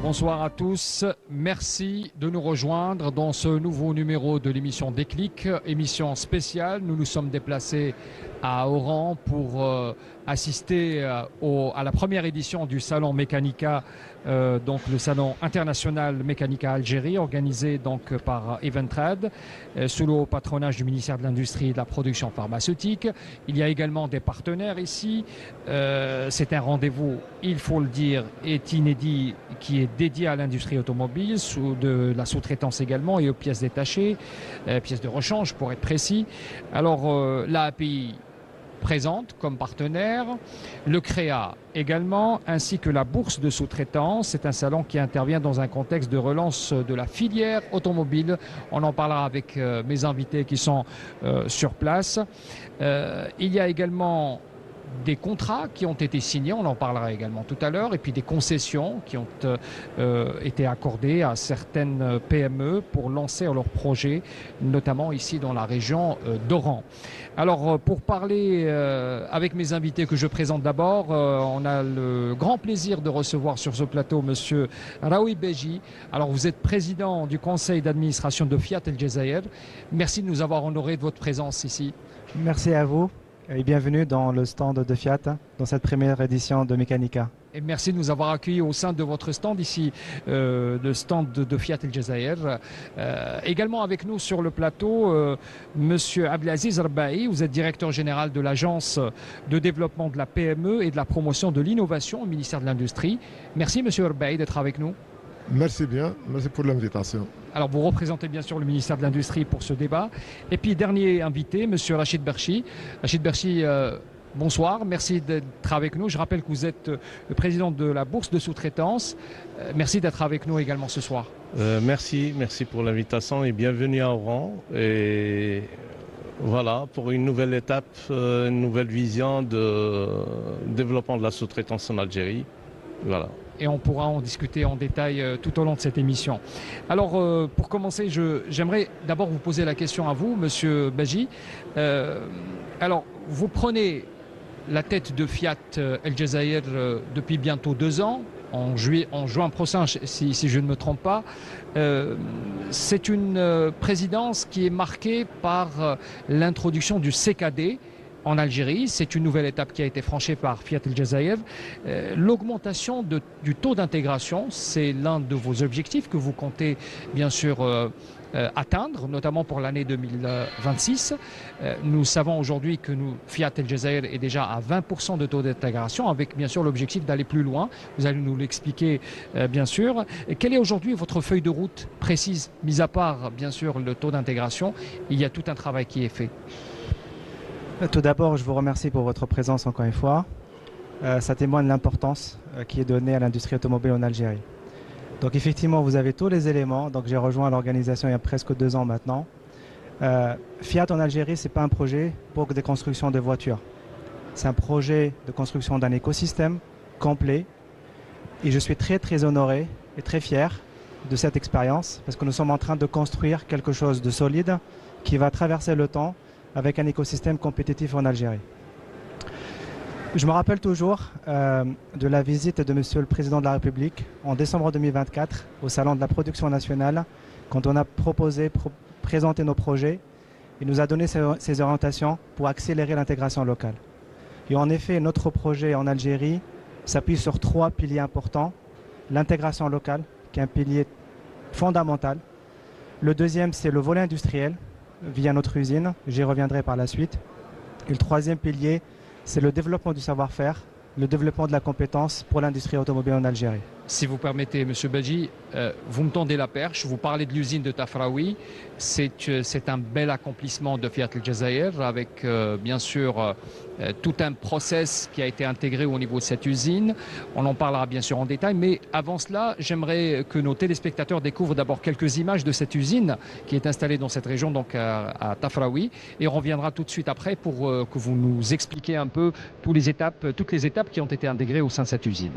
Bonsoir à tous, merci de nous rejoindre dans ce nouveau numéro de l'émission Déclic, émission spéciale. Nous nous sommes déplacés à Oran pour assister à la première édition du salon Mécanica, donc le salon international Mécanica Algérie, organisé donc par Eventrad, sous le haut patronage du ministère de l'Industrie et de la Production pharmaceutique. Il y a également des partenaires ici. C'est un rendez-vous, il faut le dire, est inédit, qui est dédié à l'industrie automobile, de la sous-traitance également et aux pièces détachées, pièces de rechange pour être précis. Alors l'API présente comme partenaire, le CREA également, ainsi que la bourse de sous-traitance. C'est un salon qui intervient dans un contexte de relance de la filière automobile. On en parlera avec mes invités qui sont sur place. Il y a également des contrats qui ont été signés, on en parlera également tout à l'heure, et puis des concessions qui ont été accordées à certaines PME pour lancer leurs projets, notamment ici dans la région d'Oran. Alors pour parler avec mes invités que je présente d'abord, on a le grand plaisir de recevoir sur ce plateau Monsieur Raoui Beji. Alors vous êtes président du conseil d'administration de Fiat El Jazair. Merci de nous avoir honoré de votre présence ici. Merci à vous. Et bienvenue dans le stand de Fiat, dans cette première édition de Mécanica. Et merci de nous avoir accueillis au sein de votre stand ici, le stand de Fiat El Jazair. Également avec nous sur le plateau, Monsieur Abdelaziz Rbahi, vous êtes directeur général de l'agence de développement de la PME et de la promotion de l'innovation au ministère de l'Industrie. Merci Monsieur Rbahi d'être avec nous. Merci bien, merci pour l'invitation. Alors vous représentez bien sûr le ministère de l'Industrie pour ce débat. Et puis dernier invité, Monsieur Rachid Berchi. Rachid Berchi, bonsoir, merci d'être avec nous. Je rappelle que vous êtes le président de la bourse de sous-traitance. Merci d'être avec nous également ce soir. Merci pour l'invitation et bienvenue à Oran. Et voilà, pour une nouvelle étape, une nouvelle vision de développement de la sous-traitance en Algérie. Voilà. Et on pourra en discuter en détail tout au long de cette émission. Alors, pour commencer, j'aimerais d'abord vous poser la question à vous, Monsieur Beji. Alors, vous prenez la tête de Fiat El Jazair depuis bientôt 2 ans, en juin prochain, si je ne me trompe pas. C'est une présidence qui est marquée par l'introduction du CKD en Algérie. C'est une nouvelle étape qui a été franchie par Fiat El Jazair. L'augmentation du taux d'intégration, c'est l'un de vos objectifs que vous comptez bien sûr atteindre, notamment pour l'année 2026. Nous savons aujourd'hui que Fiat El Jazair est déjà à 20% de taux d'intégration, avec bien sûr l'objectif d'aller plus loin. Vous allez nous l'expliquer bien sûr. Quelle est aujourd'hui votre feuille de route précise, mis à part bien sûr le taux d'intégration? Il y a tout un travail qui est fait. Tout d'abord, je vous remercie pour votre présence encore une fois. Ça témoigne de l'importance qui est donnée à l'industrie automobile en Algérie. Donc effectivement, vous avez tous les éléments. Donc j'ai rejoint l'organisation il y a presque 2 ans maintenant. Fiat en Algérie, ce n'est pas un projet pour des constructions de voitures. C'est un projet de construction d'un écosystème complet. Et je suis très honoré et très fier de cette expérience parce que nous sommes en train de construire quelque chose de solide qui va traverser le temps avec un écosystème compétitif en Algérie. Je me rappelle toujours de la visite de Monsieur le Président de la République en décembre 2024 au Salon de la Production Nationale, quand on a présenté nos projets. Il nous a donné ses orientations pour accélérer l'intégration locale. Et en effet, notre projet en Algérie s'appuie sur 3 piliers importants. L'intégration locale, qui est un pilier fondamental. Le deuxième, c'est le volet industriel, via notre usine, j'y reviendrai par la suite. Et le troisième pilier, c'est le développement du savoir-faire, le développement de la compétence pour l'industrie automobile en Algérie. Si vous permettez, Monsieur Beji, vous me tendez la perche, vous parlez de l'usine de Tafraoui. C'est un bel accomplissement de Fiat El Jazair avec bien sûr tout un process qui a été intégré au niveau de cette usine. On en parlera bien sûr en détail, mais avant cela, j'aimerais que nos téléspectateurs découvrent d'abord quelques images de cette usine qui est installée dans cette région, donc à Tafraoui, et on reviendra tout de suite après pour que vous nous expliquiez un peu toutes les étapes qui ont été intégrées au sein de cette usine.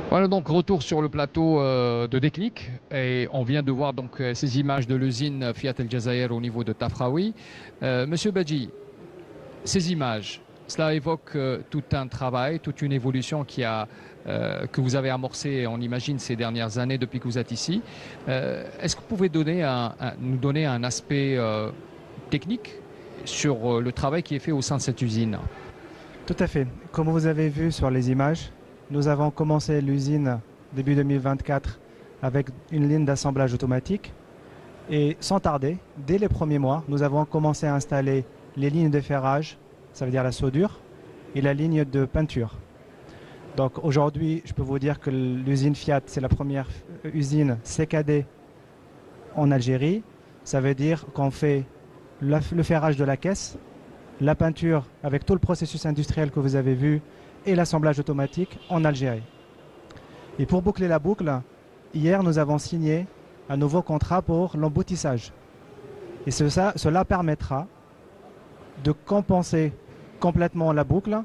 Voilà donc retour sur le plateau de Déclic et on vient de voir donc ces images de l'usine Fiat El Jazair au niveau de Tafraoui. Monsieur Badji, ces images, cela évoque tout un travail, toute une évolution que vous avez amorcée, on imagine, ces dernières années depuis que vous êtes ici. Est-ce que vous pouvez nous donner un aspect technique sur le travail qui est fait au sein de cette usine? Tout à fait. Comme vous avez vu sur les images, nous avons commencé l'usine début 2024 avec une ligne d'assemblage automatique. Et sans tarder, dès les premiers mois, nous avons commencé à installer les lignes de ferrage, ça veut dire la soudure, et la ligne de peinture. Donc aujourd'hui, je peux vous dire que l'usine Fiat, c'est la première usine CKD en Algérie. Ça veut dire qu'on fait le ferrage de la caisse, la peinture avec tout le processus industriel que vous avez vu et l'assemblage automatique en Algérie. Et pour boucler la boucle, hier nous avons signé un nouveau contrat pour l'emboutissage. Et cela permettra de compenser complètement la boucle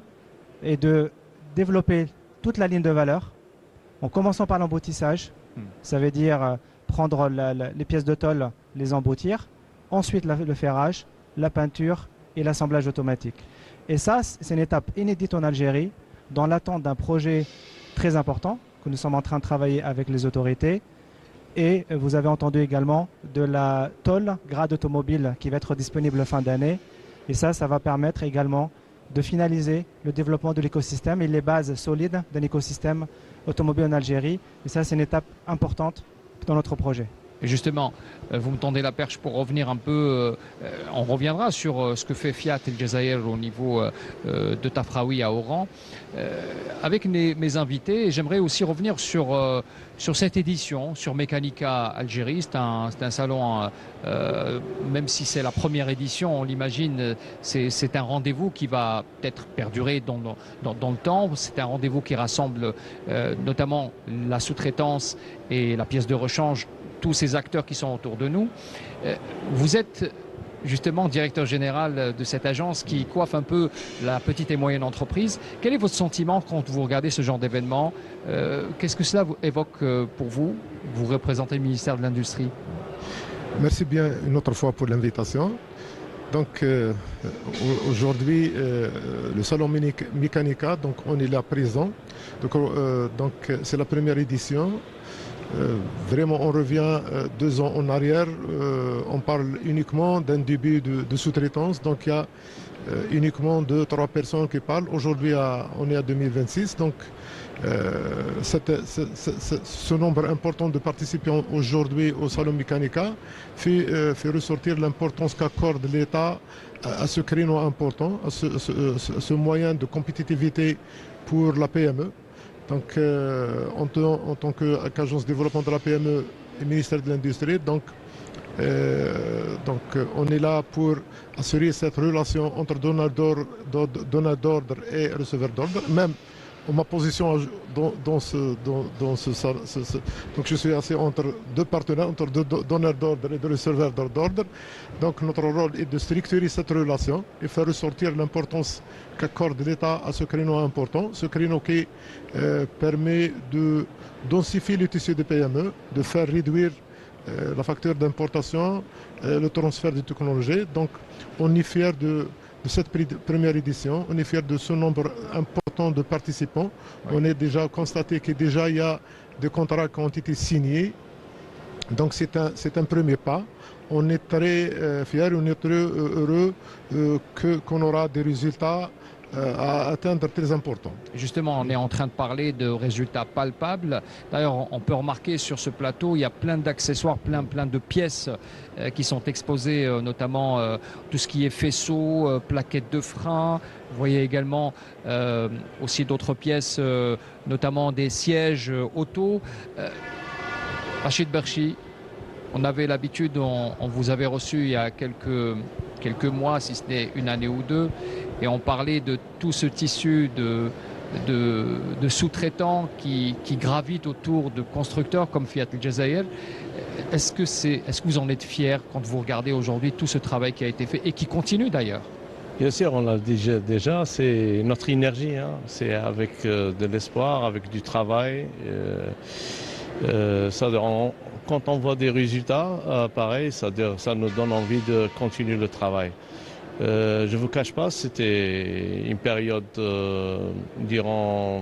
et de développer toute la ligne de valeur en commençant par l'emboutissage. Ça veut dire prendre les pièces de tôle, les emboutir, ensuite le ferrage, la peinture et l'assemblage automatique. Et ça, c'est une étape inédite en Algérie dans l'attente d'un projet très important que nous sommes en train de travailler avec les autorités. Et vous avez entendu également de la tôle grade automobile qui va être disponible fin d'année. Et ça va permettre également de finaliser le développement de l'écosystème et les bases solides d'un écosystème automobile en Algérie. Et ça, c'est une étape importante dans notre projet. Et justement, vous me tendez la perche pour revenir un peu, on reviendra sur ce que fait Fiat El Jazair au niveau de Tafraoui à Oran. Avec mes invités, j'aimerais aussi revenir sur cette édition, sur Mécanica Algérie. C'est un salon, même si c'est la première édition, on l'imagine, c'est un rendez-vous qui va peut-être perdurer dans le temps. C'est un rendez-vous qui rassemble notamment la sous-traitance et la pièce de rechange, tous ces acteurs qui sont autour de nous. Vous êtes justement directeur général de cette agence qui coiffe un peu la petite et moyenne entreprise. Quel est votre sentiment quand vous regardez ce genre d'événement? Qu'est-ce que cela évoque pour vous? Vous représentez le ministère de l'Industrie. Merci bien une autre fois pour l'invitation. Donc aujourd'hui, le salon Mécanica, donc on est là présent. Donc c'est la première édition. Vraiment, on revient 2 ans en arrière. On parle uniquement d'un début de sous-traitance. Donc, il y a uniquement 2-3 personnes qui parlent. Aujourd'hui, on est à 2026. Donc, ce nombre important de participants aujourd'hui au Salon Mécanica fait ressortir l'importance qu'accorde l'État à ce créneau important, à ce moyen de compétitivité pour la PME. Donc, en tant qu'agence de développement de la PME et ministère de l'Industrie, donc on est là pour assurer cette relation entre donneur d'ordre et receveur d'ordre. Même ma position dans ce donc je suis assis entre 2 partenaires, entre 2 donneurs d'ordre et 2 receveurs d'ordre. Donc notre rôle est de structurer cette relation et faire ressortir l'importance qu'accorde l'État à ce créneau important, ce créneau qui permet de densifier le tissu des PME, de faire réduire la facture d'importation, le transfert de technologies. Donc on est fiers de cette première édition, on est fiers de ce nombre important de participants. Oui. On a déjà constaté qu'il y a des contrats qui ont été signés. Donc c'est un premier pas. On est très fiers, on est très heureux qu'on aura des résultats à atteindre très importants. Justement, on est en train de parler de résultats palpables. D'ailleurs, on peut remarquer sur ce plateau, il y a plein d'accessoires, plein de pièces qui sont exposées, notamment tout ce qui est faisceau, plaquettes de frein. Vous voyez également aussi d'autres pièces, notamment des sièges auto. Rachid Berchi, on avait l'habitude, on vous avait reçu il y a quelques mois, si ce n'est une année ou 2, et on parlait de tout ce tissu de sous-traitants qui gravitent autour de constructeurs comme Fiat El Jazair. Est-ce que vous en êtes fiers quand vous regardez aujourd'hui tout ce travail qui a été fait et qui continue d'ailleurs? Bien sûr, on l'a déjà, c'est notre énergie, hein. C'est avec de l'espoir, avec du travail. Quand on voit des résultats pareils, ça nous donne envie de continuer le travail. Je ne vous cache pas, c'était une période, dirons,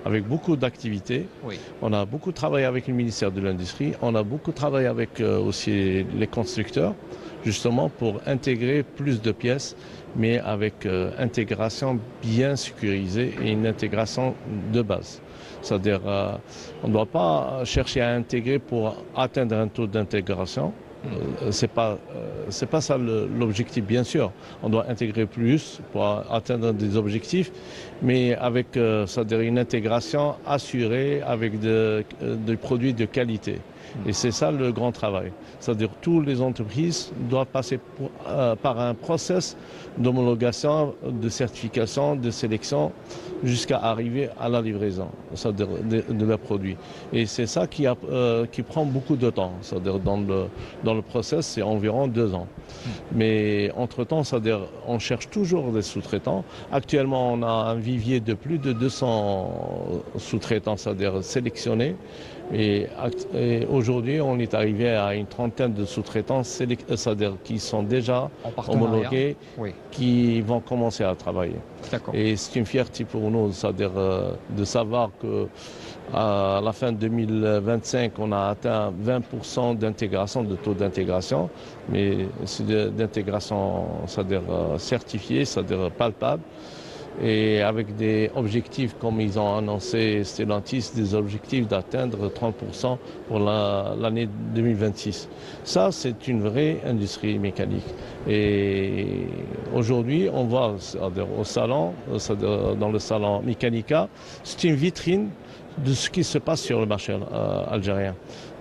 avec beaucoup d'activités. Oui. On a beaucoup travaillé avec le ministère de l'Industrie, on a beaucoup travaillé avec aussi les constructeurs, justement pour intégrer plus de pièces, mais avec intégration bien sécurisée et une intégration de base. C'est-à-dire, on ne doit pas chercher à intégrer pour atteindre un taux d'intégration. C'est pas ça l'objectif, bien sûr. On doit intégrer plus pour atteindre des objectifs, mais avec c'est-à-dire une intégration assurée avec des produits de qualité. Et c'est ça le grand travail. C'est-à-dire que toutes les entreprises doivent passer par un process d'homologation, de certification, de sélection, jusqu'à arriver à la livraison, c'est-à-dire de leurs produits. Et c'est ça qui prend beaucoup de temps. C'est-à-dire dans le process, c'est environ 2 ans. Mais entre-temps, c'est-à-dire on cherche toujours des sous-traitants. Actuellement, on a un vivier de plus de 200 sous-traitants, c'est-à-dire sélectionnés. Et aujourd'hui, on est arrivé à une trentaine de sous-traitants, c'est-à-dire qui sont déjà homologués, oui. Qui vont commencer à travailler. Et c'est une fierté pour nous, c'est-à-dire de savoir que à la fin 2025, on a atteint 20% d'intégration, de taux d'intégration, mais c'est d'intégration, c'est-à-dire certifiée, c'est-à-dire palpable. Et avec des objectifs, comme ils ont annoncé Stellantis, des objectifs d'atteindre 30% pour l'année 2026. Ça, c'est une vraie industrie mécanique. Et aujourd'hui, on voit au salon, dans le salon Mechanica, c'est une vitrine de ce qui se passe sur le marché algérien.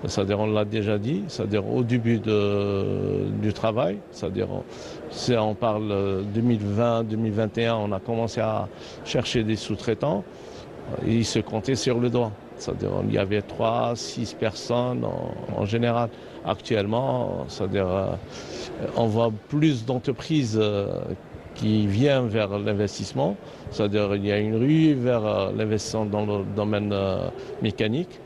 C'est-à-dire, on l'a déjà dit, c'est-à-dire au début du travail, c'est-à-dire on parle 2020, 2021, on a commencé à chercher des sous-traitants, et ils se comptaient sur le doigt. C'est-à-dire il y avait 3, 6 personnes en général. Actuellement, c'est-à-dire on voit plus d'entreprises qui viennent vers l'investissement, c'est-à-dire il y a une rue vers l'investissement dans le domaine mécanique.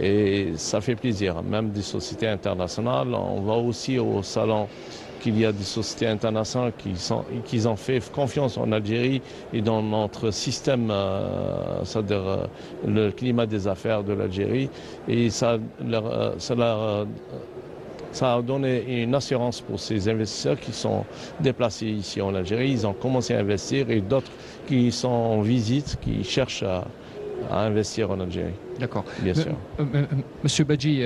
Et ça fait plaisir, même des sociétés internationales. On voit aussi au salon qu'il y a des sociétés internationales qui ont fait confiance en Algérie et dans notre système, c'est-à-dire le climat des affaires de l'Algérie. Et ça a donné une assurance pour ces investisseurs qui sont déplacés ici en Algérie. Ils ont commencé à investir et d'autres qui sont en visite, qui cherchent à investir en Algérie. D'accord. Bien sûr. Monsieur Badji,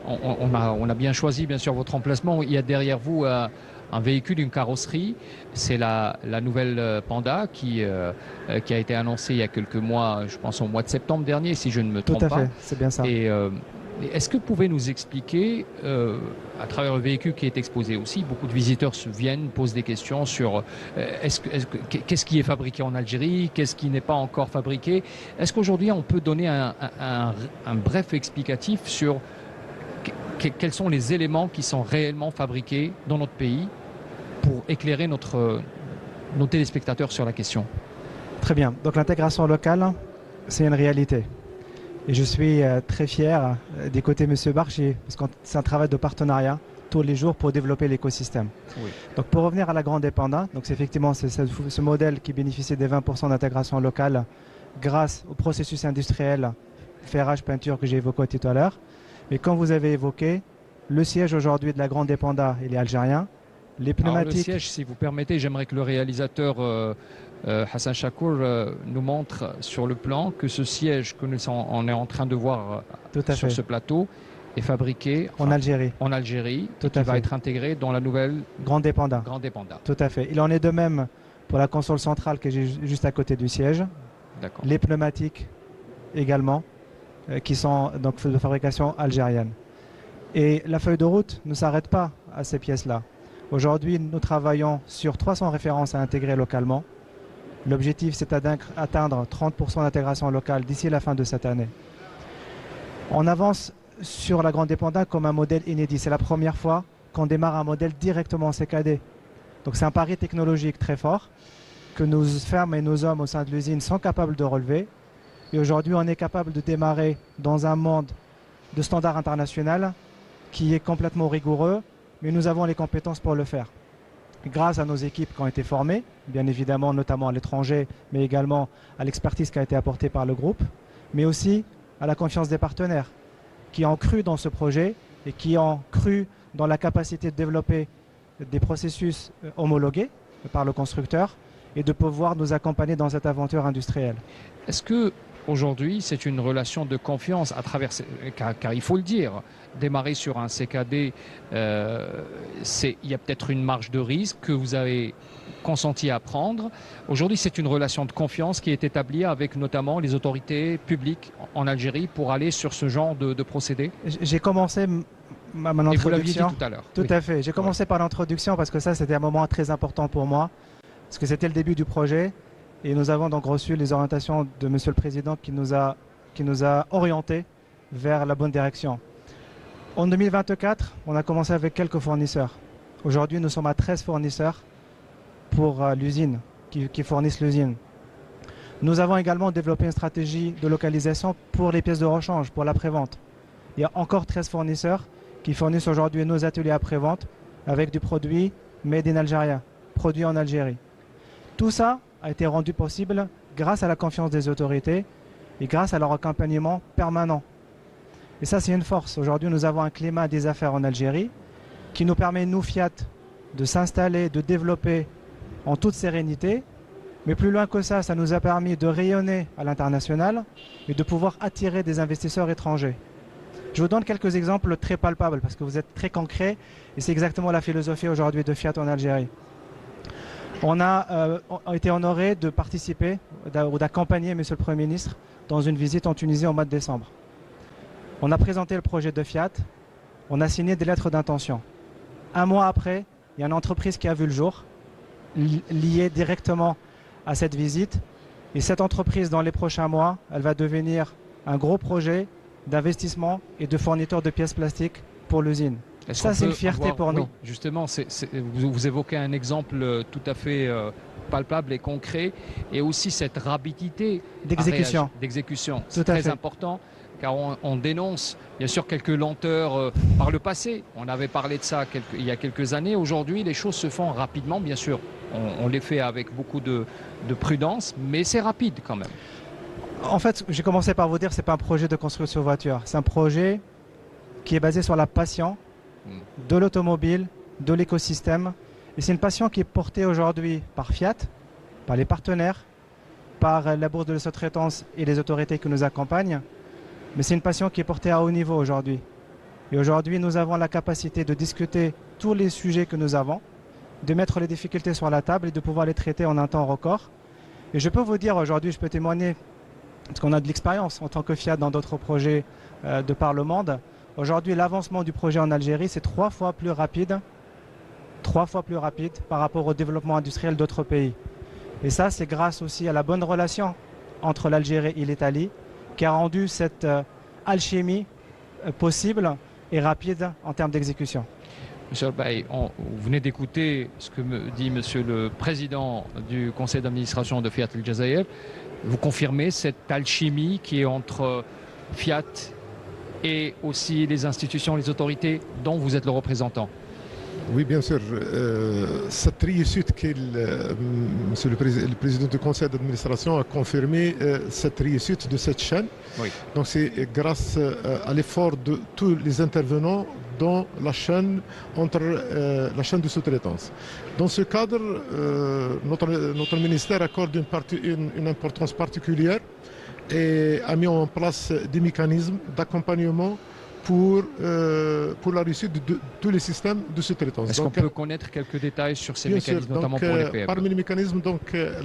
on a bien choisi, bien sûr, votre emplacement. Il y a derrière vous un véhicule, une carrosserie. C'est la nouvelle Panda qui a été annoncée il y a quelques mois, je pense au mois de septembre dernier, si je ne me trompe pas. Tout à fait, c'est bien ça. Et est-ce que vous pouvez nous expliquer, à travers le véhicule qui est exposé aussi, beaucoup de visiteurs viennent, posent des questions sur qu'est-ce qui est fabriqué en Algérie, qu'est-ce qui n'est pas encore fabriqué. Est-ce qu'aujourd'hui on peut donner un bref explicatif sur quels sont les éléments qui sont réellement fabriqués dans notre pays pour éclairer nos téléspectateurs sur la question? Très bien. Donc l'intégration locale, c'est une réalité. Et je suis très fier d'écouter M. Barchi, parce que c'est un travail de partenariat tous les jours pour développer l'écosystème. Oui. Donc pour revenir à la grande Panda, donc c'est effectivement ce modèle qui bénéficie des 20% d'intégration locale grâce au processus industriel ferrage peinture que j'ai évoqué tout à l'heure. Mais comme vous avez évoqué, le siège aujourd'hui de la grande Panda, il est algérien. Les pneumatiques... Alors, le siège, si vous permettez, j'aimerais que le réalisateur Hassan Chakour nous montre sur le plan que ce siège que on est en train de voir sur ce plateau est fabriqué en Algérie. En Algérie, qui va être intégré dans la nouvelle grande Panda. Tout à fait. Il en est de même pour la console centrale qui est juste à côté du siège. Les pneumatiques également, qui sont donc de fabrication algérienne. Et la feuille de route ne s'arrête pas à ces pièces-là. Aujourd'hui, nous travaillons sur 300 références à intégrer localement. L'objectif, c'est d'atteindre 30% d'intégration locale d'ici la fin de cette année. On avance sur la grande Panda comme un modèle inédit. C'est la première fois qu'on démarre un modèle directement en CKD. Donc c'est un pari technologique très fort que nos fermes et nos hommes au sein de l'usine sont capables de relever. Et aujourd'hui, on est capable de démarrer dans un monde de standard international qui est complètement rigoureux, mais nous avons les compétences pour le faire. Grâce à nos équipes qui ont été formées, bien évidemment, notamment à l'étranger, mais également à l'expertise qui a été apportée par le groupe, mais aussi à la confiance des partenaires qui ont cru dans ce projet et qui ont cru dans la capacité de développer des processus homologués par le constructeur et de pouvoir nous accompagner dans cette aventure industrielle. Est-ce que aujourd'hui, c'est une relation de confiance à travers, car il faut le dire, démarrer sur un CKD, il y a peut-être une marge de risque que vous avez consenti à prendre. Aujourd'hui, c'est une relation de confiance qui est établie avec notamment les autorités publiques en Algérie pour aller sur ce genre de procédé. J'ai commencé mon introduction. Et vous l'aviez dit tout à l'heure. Tout à fait. J'ai commencé par l'introduction parce que ça, c'était un moment très important pour moi, parce que c'était le début du projet. Et nous avons donc reçu les orientations de Monsieur le Président qui nous a orientés vers la bonne direction. En 2024, on a commencé avec quelques fournisseurs. Aujourd'hui, nous sommes à 13 fournisseurs pour l'usine, qui fournissent l'usine. Nous avons également développé une stratégie de localisation pour les pièces de rechange, pour l'après-vente. Il y a encore 13 fournisseurs qui fournissent aujourd'hui nos ateliers après-vente avec du produit made in Algeria, produit en Algérie. Tout ça a été rendu possible grâce à la confiance des autorités et grâce à leur accompagnement permanent. Et ça, c'est une force. Aujourd'hui, nous avons un climat des affaires en Algérie qui nous permet, nous, Fiat, de s'installer, de développer en toute sérénité. Mais plus loin que ça, ça nous a permis de rayonner à l'international et de pouvoir attirer des investisseurs étrangers. Je vous donne quelques exemples très palpables parce que vous êtes très concrets et c'est exactement la philosophie aujourd'hui de Fiat en Algérie. On a été honoré de participer ou d'accompagner M. le Premier ministre dans une visite en Tunisie au mois de décembre. On a présenté le projet de Fiat, on a signé des lettres d'intention. Un mois après, il y a une entreprise qui a vu le jour, liée directement à cette visite. Et cette entreprise, dans les prochains mois, elle va devenir un gros projet d'investissement et de fourniture de pièces plastiques pour l'usine. Ça, c'est une fierté pour nous. Justement, vous évoquez un exemple tout à fait palpable et concret, et aussi cette rapidité d'exécution. C'est très important, car on dénonce bien sûr quelques lenteurs par le passé. On avait parlé de ça il y a quelques années. Aujourd'hui, les choses se font rapidement, bien sûr. On les fait avec beaucoup de prudence, mais c'est rapide quand même. En fait, j'ai commencé par vous dire que ce n'est pas un projet de construction voiture. C'est un projet qui est basé sur la passion de l'automobile, de l'écosystème. Et c'est une passion qui est portée aujourd'hui par Fiat, par les partenaires, par la bourse de sous-traitance et les autorités qui nous accompagnent. Mais c'est une passion qui est portée à haut niveau aujourd'hui. Et aujourd'hui, nous avons la capacité de discuter tous les sujets que nous avons, de mettre les difficultés sur la table et de pouvoir les traiter en un temps record. Et je peux vous dire aujourd'hui, je peux témoigner, parce qu'on a de l'expérience en tant que Fiat dans d'autres projets de par le monde. Aujourd'hui, l'avancement du projet en Algérie, c'est 3 fois plus rapide par rapport au développement industriel d'autres pays. Et ça, c'est grâce aussi à la bonne relation entre l'Algérie et l'Italie qui a rendu cette alchimie possible et rapide en termes d'exécution. Monsieur Al-Baï, vous venez d'écouter ce que me dit Monsieur le Président du Conseil d'administration de Fiat El Jazair. Vous confirmez cette alchimie qui est entre Fiat et aussi les institutions, les autorités dont vous êtes le représentant? Oui, bien sûr. Cette réussite que Monsieur le Président du Conseil d'administration a confirmé, cette réussite de cette chaîne. Oui. Donc c'est grâce à l'effort de tous les intervenants dans la chaîne, entre la chaîne de sous-traitance. Dans ce cadre, notre ministère accorde une importance particulière et a mis en place des mécanismes d'accompagnement pour la réussite de tous les systèmes de sous-traitance. Est-ce qu'on peut connaître quelques détails sur ces mécanismes, sûr, notamment pour les PME? Parmi les mécanismes,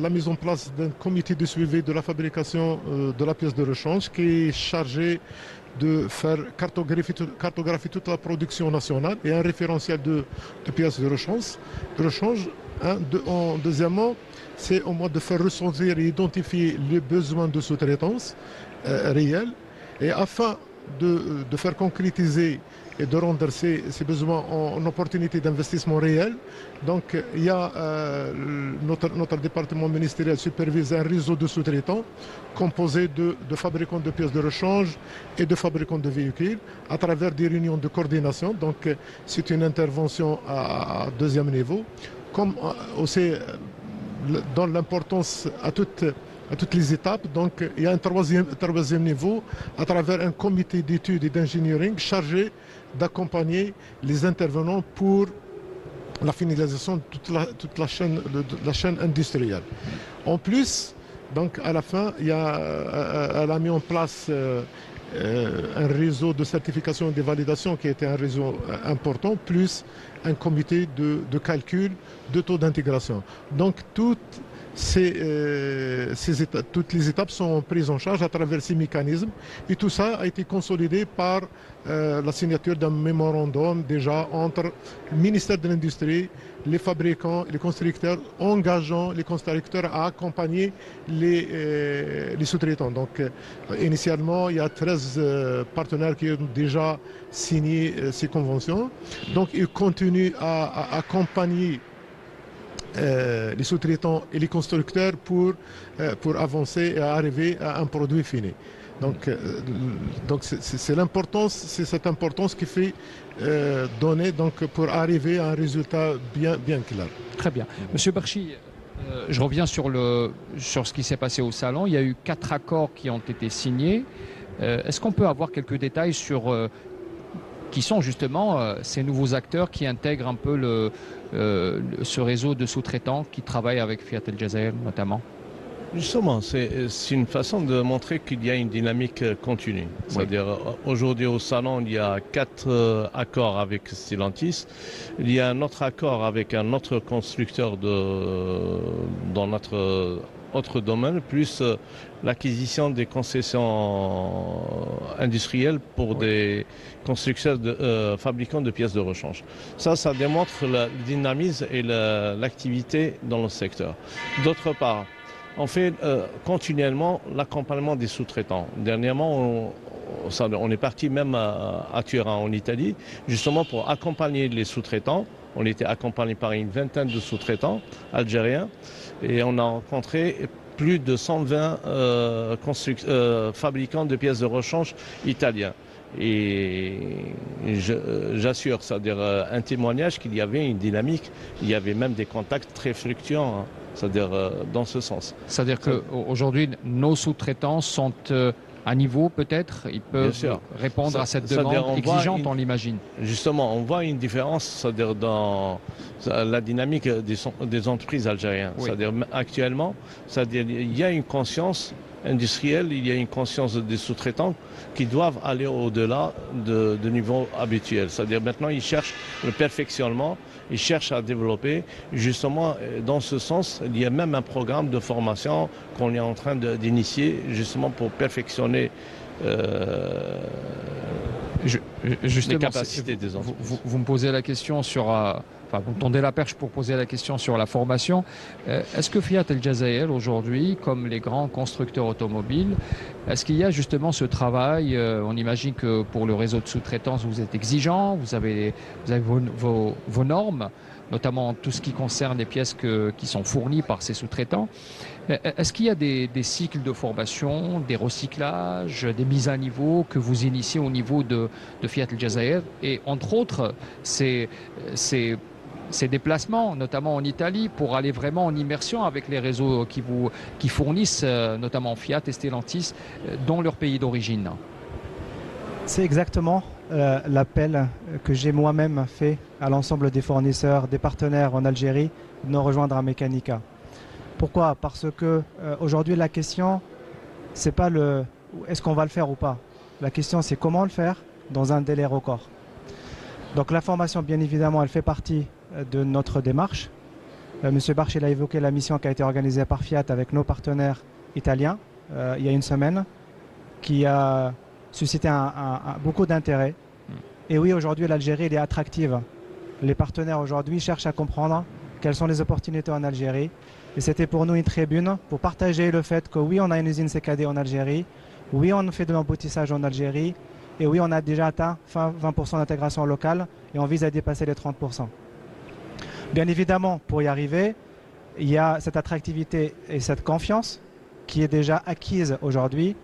la mise en place d'un comité de suivi de la fabrication de la pièce de rechange qui est chargé de faire cartographier toute la production nationale et un référentiel de pièces de rechange. Deuxièmement, c'est au moins de faire ressentir et identifier les besoins de sous-traitance réels et afin de faire concrétiser et de rendre ces besoins en opportunités d'investissement réels. Donc il y a notre département ministériel supervise un réseau de sous-traitants composé de fabricants de pièces de rechange et de fabricants de véhicules à travers des réunions de coordination. Donc c'est une intervention à deuxième niveau, comme aussi dans l'importance à toutes les étapes. Donc il y a un troisième niveau à travers un comité d'études et d'engineering chargé d'accompagner les intervenants pour la finalisation de toute la chaîne industrielle. En plus, donc à la fin, elle a mis en place un réseau de certification et de validation qui était un réseau important, plus un comité de calcul de taux d'intégration. Donc toutes les étapes sont prises en charge à travers ces mécanismes et tout ça a été consolidé par la signature d'un mémorandum déjà entre le ministère de l'Industrie, les fabricants et les constructeurs, engageant les constructeurs à accompagner les sous-traitants. Donc initialement, il y a 13 partenaires qui ont déjà signé ces conventions. Donc ils continuent à accompagner les sous-traitants et les constructeurs pour avancer et arriver à un produit fini. Donc c'est cette importance qui fait donner pour arriver à un résultat bien clair. Très bien. Monsieur Barchi, je reviens sur ce qui s'est passé au salon. Il y a eu 4 accords qui ont été signés. Est-ce qu'on peut avoir quelques détails sur qui sont justement ces nouveaux acteurs qui intègrent un peu ce réseau de sous-traitants qui travaillent avec Fiat El Jazair notamment? Justement, c'est une façon de montrer qu'il y a une dynamique continue. C'est-à-dire, aujourd'hui au salon, il y a 4 accords avec Stellantis. Il y a un autre accord avec un autre constructeur dans notre autre domaine, plus l'acquisition des concessions industrielles pour des constructeurs fabricants de pièces de rechange. Ça démontre le dynamisme et l'activité dans le secteur. D'autre part, on fait continuellement l'accompagnement des sous-traitants. Dernièrement, on est parti même à Turin, en Italie, justement pour accompagner les sous-traitants. On était accompagné par une vingtaine de sous-traitants algériens et on a rencontré plus de 120 fabricants de pièces de rechange italiens. Et j'assure, c'est-à-dire un témoignage qu'il y avait une dynamique, il y avait même des contacts très fluctuants, c'est-à-dire dans ce sens. C'est-à-dire qu'aujourd'hui, nos sous-traitants sont à niveau peut-être, ils peuvent répondre à cette demande exigeante, on l'imagine. Justement, on voit une différence, c'est-à-dire dans la dynamique des entreprises algériennes. Oui. C'est-à-dire actuellement, c'est-à-dire il y a une conscience industrielle, il y a une conscience des sous-traitants qui doivent aller au-delà de niveau habituel. C'est-à-dire maintenant, ils cherchent le perfectionnement, ils cherchent à développer. Justement, dans ce sens, il y a même un programme de formation qu'on est en train d'initier justement pour perfectionner les capacités des entreprises. Vous me posez la question sur... vous me tendez la perche pour poser la question sur la formation. Est-ce que Fiat El Jazair aujourd'hui, comme les grands constructeurs automobiles, est-ce qu'il y a justement ce travail on imagine que pour le réseau de sous-traitance, vous êtes exigeant, vous avez vos normes, notamment tout ce qui concerne les pièces qui sont fournies par ces sous-traitants. Est-ce qu'il y a des cycles de formation, des recyclages, des mises à niveau que vous initiez au niveau de Fiat El Jazair? Et entre autres, ces déplacements, notamment en Italie, pour aller vraiment en immersion avec les réseaux qui fournissent, notamment Fiat et Stellantis, dans leur pays d'origine. C'est exactement l'appel que j'ai moi-même fait à l'ensemble des fournisseurs, des partenaires en Algérie, de nous rejoindre à Mécanica. Pourquoi? Parce que aujourd'hui la question, c'est pas est-ce qu'on va le faire ou pas. La question c'est comment le faire dans un délai record. Donc la formation, bien évidemment, elle fait partie de notre démarche. Monsieur Barchi a évoqué la mission qui a été organisée par Fiat avec nos partenaires italiens il y a une semaine, qui a suscité beaucoup d'intérêt. Et oui, aujourd'hui, l'Algérie elle est attractive. Les partenaires aujourd'hui cherchent à comprendre quelles sont les opportunités en Algérie. Et c'était pour nous une tribune pour partager le fait que oui, on a une usine CKD en Algérie, oui, on fait de l'emboutissage en Algérie, Et oui, on a déjà atteint 20% d'intégration locale et on vise à dépasser les 30%. Bien évidemment, pour y arriver, il y a cette attractivité et cette confiance qui est déjà acquise aujourd'hui.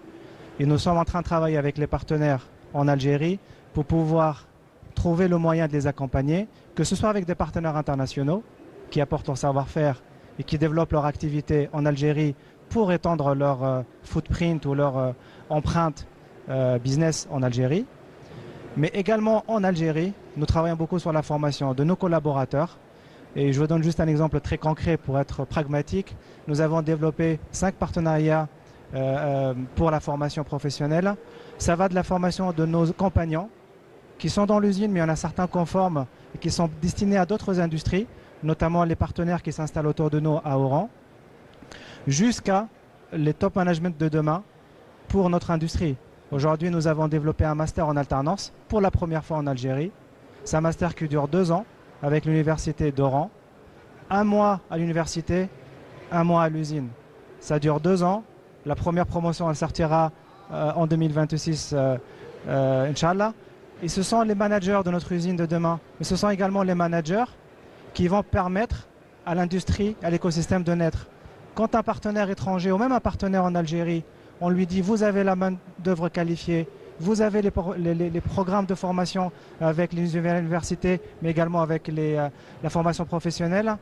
Et nous sommes en train de travailler avec les partenaires en Algérie pour pouvoir trouver le moyen de les accompagner, que ce soit avec des partenaires internationaux qui apportent leur savoir-faire et qui développent leur activité en Algérie pour étendre leur footprint ou leur empreinte business en Algérie. Mais également en Algérie, nous travaillons beaucoup sur la formation de nos collaborateurs. Et je vous donne juste un exemple très concret pour être pragmatique. Nous avons développé 5 partenariats pour la formation professionnelle. Ça va de la formation de nos compagnons qui sont dans l'usine, mais il y en a certains conformes et qui sont destinés à d'autres industries, notamment les partenaires qui s'installent autour de nous à Oran, jusqu'à les top management de demain pour notre industrie. Aujourd'hui, nous avons développé un master en alternance pour la première fois en Algérie. C'est un master qui dure 2 ans avec l'université d'Oran. 1 mois à l'université, 1 mois à l'usine. Ça dure 2 ans. La première promotion, elle sortira en 2026, Inch'Allah. Et ce sont les managers de notre usine de demain. Mais ce sont également les managers qui vont permettre à l'industrie, à l'écosystème de naître. Quand un partenaire étranger ou même un partenaire en Algérie, on lui dit vous avez la main d'œuvre qualifiée, vous avez les programmes de formation avec les universités, mais également avec la formation professionnelle,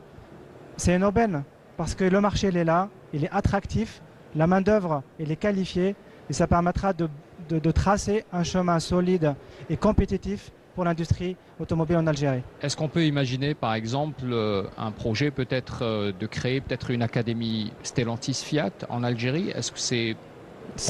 c'est une aubaine parce que le marché il est là, il est attractif, la main d'œuvre elle est qualifiée et ça permettra de tracer un chemin solide et compétitif pour l'industrie automobile en Algérie. Est-ce qu'on peut imaginer, par exemple, un projet peut-être de créer peut-être une académie Stellantis Fiat en Algérie? Est-ce que c'est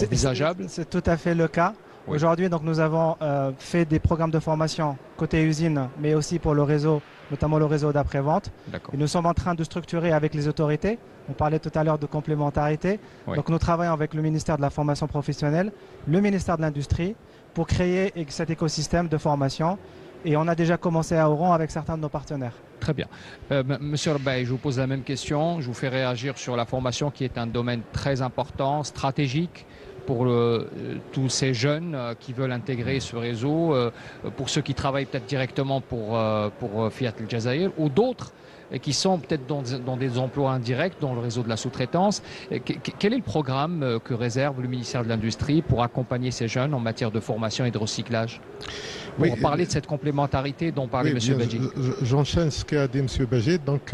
envisageable? C'est tout à fait le cas. Oui. Aujourd'hui, donc, nous avons fait des programmes de formation côté usine, mais aussi pour le réseau, notamment le réseau d'après-vente. D'accord. Et nous sommes en train de structurer avec les autorités. On parlait tout à l'heure de complémentarité. Oui. Donc nous travaillons avec le ministère de la formation professionnelle, le ministère de l'Industrie, pour créer cet écosystème de formation. Et on a déjà commencé à Oran avec certains de nos partenaires. Très bien. Monsieur Rebay, je vous pose la même question. Je vous fais réagir sur la formation qui est un domaine très important, stratégique pour tous ces jeunes qui veulent intégrer ce réseau, pour ceux qui travaillent peut-être directement pour Fiat El Jazair ou d'autres qui sont peut-être dans des emplois indirects dans le réseau de la sous-traitance. Quel est le programme que réserve le ministère de l'Industrie pour accompagner ces jeunes en matière de formation et de recyclage? Pour parler de cette complémentarité dont parlait M. Badji. J'enchaîne ce qu'a dit M. Badji. Donc,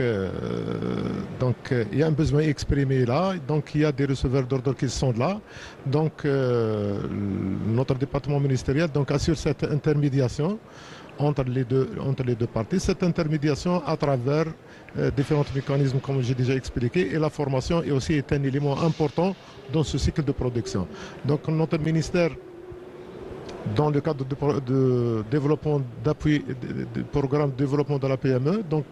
il y a un besoin exprimé là. Donc, il y a des receveurs d'ordre qui sont là. Donc, notre département ministériel assure cette intermédiation entre les deux parties. Cette intermédiation à travers différents mécanismes, comme j'ai déjà expliqué, et la formation est un élément important dans ce cycle de production. Donc, notre ministère, dans le cadre de développement d'appui, de programme de développement de la PME, donc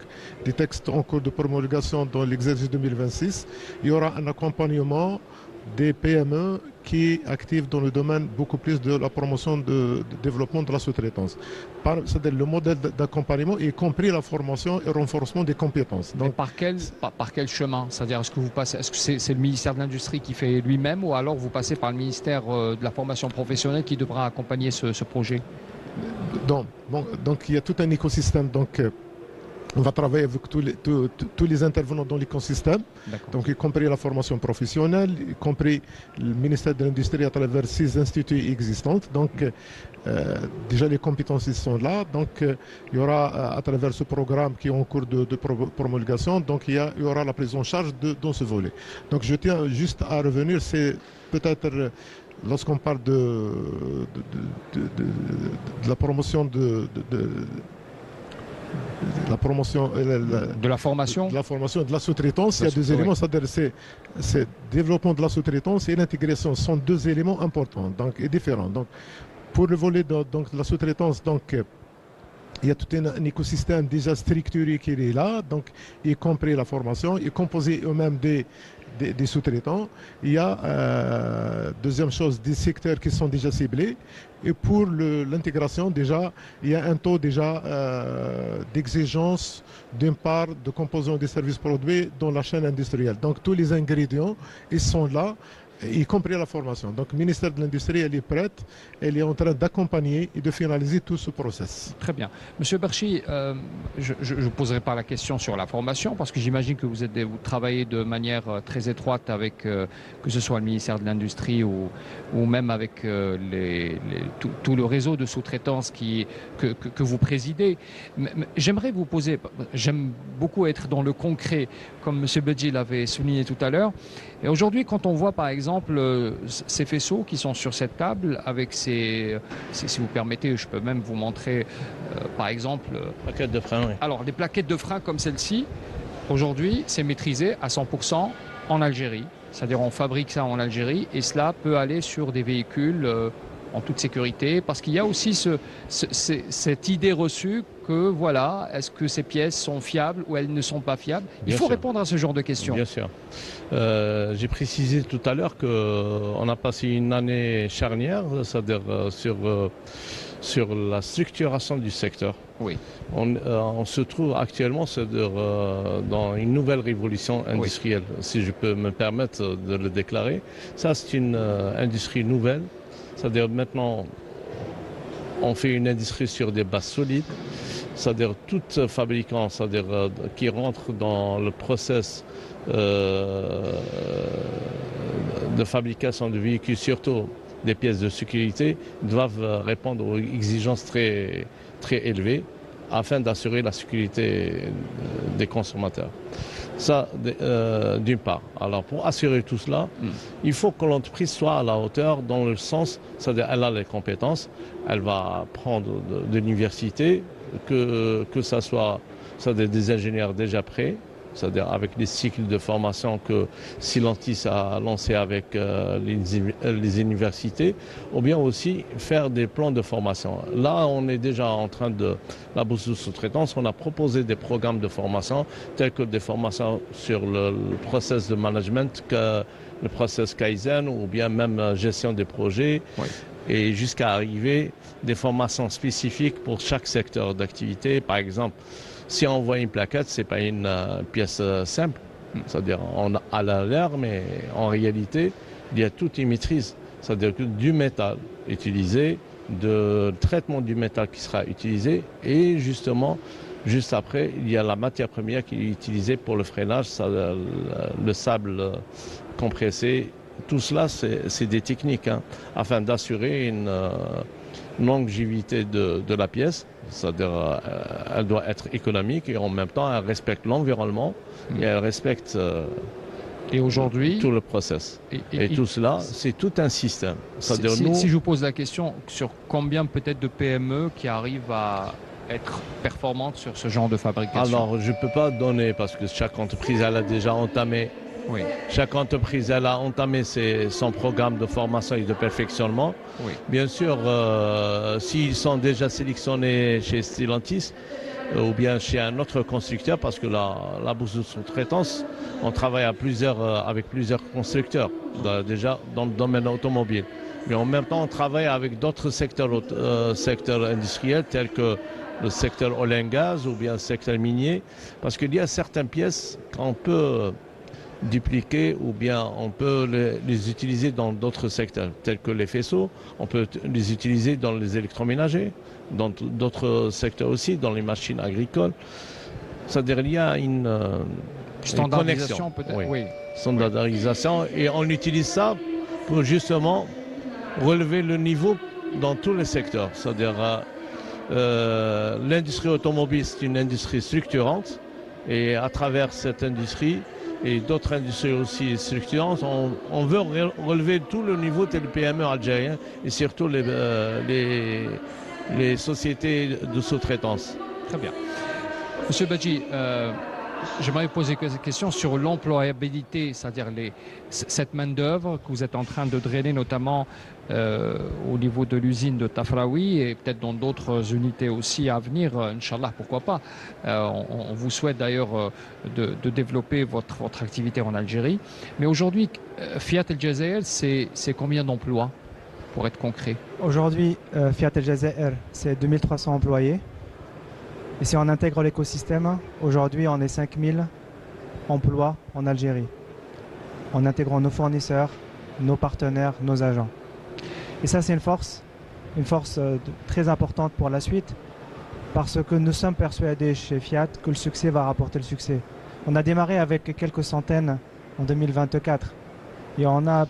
des textes en cours de promulgation dans l'exercice 2026, il y aura un accompagnement des PME qui activent dans le domaine beaucoup plus de la promotion de développement de la sous-traitance. C'est-à-dire le modèle d'accompagnement, y compris la formation et renforcement des compétences. Donc, par quel chemin? C'est-à-dire, est-ce que c'est le ministère de l'Industrie qui fait lui-même ou alors vous passez par le ministère de la formation professionnelle qui devra accompagner ce projet? Donc, il y a tout un écosystème. Donc, on va travailler avec tous les intervenants dans l'écosystème, donc y compris la formation professionnelle, y compris le ministère de l'Industrie à travers 6 instituts existants. Donc déjà les compétences ils sont là. Donc il y aura à travers ce programme qui est en cours de promulgation, donc il y aura la prise en charge dans ce volet. Donc je tiens juste à revenir, c'est peut-être lorsqu'on parle de la promotion la promotion de la formation et de la sous-traitance, il y a 2 éléments, c'est-à-dire c'est développement de la sous-traitance et l'intégration sont 2 éléments importants et différents. Donc pour le volet de la sous-traitance, donc il y a tout un écosystème déjà structuré qui est là, donc y compris la formation, y composé eux-mêmes des sous-traitants. Il y a, deuxième chose, des secteurs qui sont déjà ciblés. Et pour l'intégration, déjà, il y a un taux déjà d'exigence d'une part de composants des services produits dans la chaîne industrielle. Donc tous les ingrédients, ils sont là. y compris la formation. Donc, le ministère de l'Industrie, elle est prête, elle est en train d'accompagner et de finaliser tout ce process. Très bien. Monsieur Berchi, je ne poserai pas la question sur la formation parce que j'imagine que vous travaillez de manière très étroite avec, que ce soit le ministère de l'Industrie ou même avec tout le réseau de sous-traitance que vous présidez. J'aimerais vous poser, j'aime beaucoup être dans le concret, comme monsieur Bedji l'avait souligné tout à l'heure. Et aujourd'hui, quand on voit par exemple ces faisceaux qui sont sur cette table avec si vous permettez, je peux même vous montrer par exemple Plaquettes de frein, oui. Alors les plaquettes de frein comme celle-ci, aujourd'hui c'est maîtrisé à 100% en Algérie, c'est-à-dire on fabrique ça en Algérie et cela peut aller sur des véhicules en toute sécurité, parce qu'il y a aussi cette idée reçue que voilà, est-ce que ces pièces sont fiables ou elles ne sont pas fiables? Il faut répondre à ce genre de questions. Bien sûr. J'ai précisé tout à l'heure qu'on a passé une année charnière, c'est-à-dire sur la structuration du secteur. Oui. On se trouve actuellement dans une nouvelle révolution industrielle, si je peux me permettre de le déclarer. Ça, c'est une industrie nouvelle. C'est-à-dire maintenant, on fait une industrie sur des bases solides. C'est-à-dire tout fabricant, c'est-à-dire qui rentre dans le process de fabrication de véhicules, surtout des pièces de sécurité, doivent répondre aux exigences très, très élevées afin d'assurer la sécurité des consommateurs. Ça, d'une part. Alors, pour assurer tout cela, il faut que l'entreprise soit à la hauteur dans le sens, c'est-à-dire elle a les compétences, elle va prendre de l'université, que ça soit des ingénieurs déjà prêts, c'est-à-dire avec les cycles de formation que Stellantis a lancé avec les universités, ou bien aussi faire des plans de formation. Là, on est déjà en train la bourse de sous-traitance, on a proposé des programmes de formation, tels que des formations sur le process de management, le process Kaizen, ou bien même gestion des projets. Oui. Et jusqu'à arriver des formations spécifiques pour chaque secteur d'activité. Par exemple, si on voit une plaquette, ce n'est pas une pièce simple, c'est-à-dire on a l'air, mais en réalité, il y a toute une maîtrise, c'est-à-dire que du métal utilisé, de traitement du métal qui sera utilisé, et justement, juste après, il y a la matière première qui est utilisée pour le freinage, le sable compressé. Tout cela, c'est des techniques afin d'assurer une longévité de la pièce. C'est-à-dire elle doit être économique et en même temps, elle respecte l'environnement et elle respecte et aujourd'hui, tout le process. Et tout cela, c'est tout un système. Si je vous pose la question sur combien peut-être de PME qui arrivent à être performantes sur ce genre de fabrication? Alors, je ne peux pas donner parce que chaque entreprise, elle a déjà entamé. Oui. Chaque entreprise, elle a entamé son programme de formation et de perfectionnement. Oui. Bien sûr, s'ils sont déjà sélectionnés chez Stellantis ou bien chez un autre constructeur, parce que la bourse de sous-traitance, on travaille avec plusieurs constructeurs, déjà dans le domaine automobile. Mais en même temps, on travaille avec d'autres secteurs industriels tels que le secteur oil and gaz ou bien le secteur minier, parce qu'il y a certaines pièces qu'on peut dupliquer ou bien on peut les utiliser dans d'autres secteurs tels que les faisceaux, on peut les utiliser dans les électroménagers, dans d'autres secteurs aussi, dans les machines agricoles. C'est-à-dire il y a une standardisation peut-être. Oui. Standardisation et on utilise ça pour justement relever le niveau dans tous les secteurs. C'est-à-dire l'industrie automobile, c'est une industrie structurante et à travers cette industrie et d'autres industries aussi structurantes, on veut relever tout le niveau des PME algériens et surtout les sociétés de sous-traitance. Très bien. Monsieur Bedji, j'aimerais poser quelques questions sur l'employabilité, c'est-à-dire cette main-d'œuvre que vous êtes en train de drainer, notamment au niveau de l'usine de Tafraoui et peut-être dans d'autres unités aussi à venir, Inch'Allah, pourquoi pas. On vous souhaite d'ailleurs de développer votre activité en Algérie. Mais aujourd'hui, Fiat El Jazair, c'est combien d'emplois, pour être concret? Aujourd'hui, Fiat El Jazair, c'est 2300 employés. Et si on intègre l'écosystème, aujourd'hui on est 5000 emplois en Algérie. En intégrant nos fournisseurs, nos partenaires, nos agents. Et ça, c'est une force très importante pour la suite, parce que nous sommes persuadés chez Fiat que le succès va rapporter le succès. On a démarré avec quelques centaines en 2024 et on a